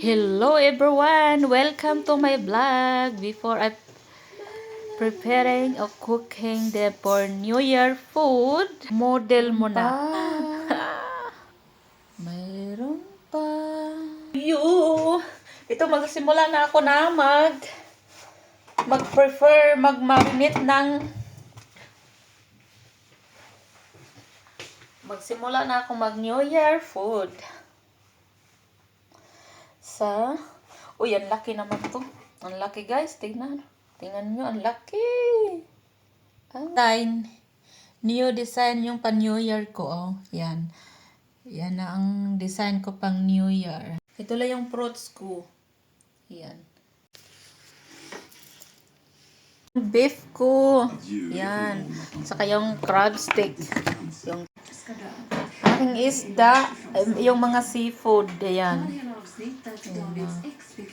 Hello everyone! Welcome to my vlog. Before I preparing or cooking the for New Year food, model mo na. Mayroon pa. Ito magsimula na ako na mag-prefer mag-marinate ng magsimula na ako mag-New Year food. Uy, ang laki naman to. Ang laki guys, tingnan. Tingnan nyo, ang laki. New design yung pan New Year ko, oh. Yan. Yan na ang design ko pang New Year. Ito lang yung fruits ko. Yan. Beef ko. Yan. Saka yung crab stick. Yung aking isda, yung mga seafood. Yan.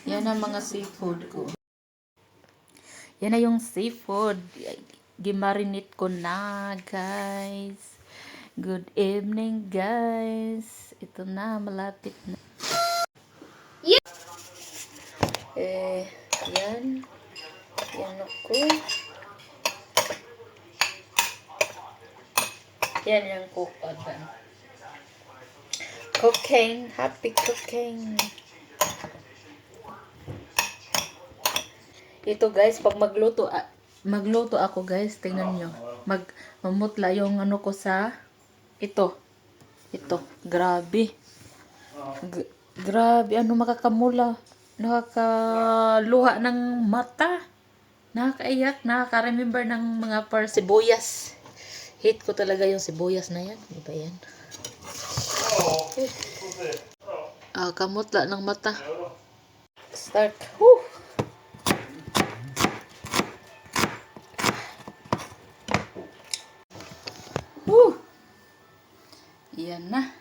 Yan ang mga seafood ko. Yan na yung seafood. Gimarinate ko na, guys. Good evening, guys. Ito na, malapit na. Yan. Yan ako. Yan yung cooking. Cooking. Happy cooking. Ito guys, pag magluto ako guys, tingnan nyo. Mamutla yung ano ko sa ito, grabe. Grabe, ano makakamula. Nakakaluha ng mata. Nakakaiyak, nakaka-remember ng mga sibuyas. Hate ko talaga yung sibuyas na yan. Di ba yan? Kamutla ng mata. Start. Whew. Yan na.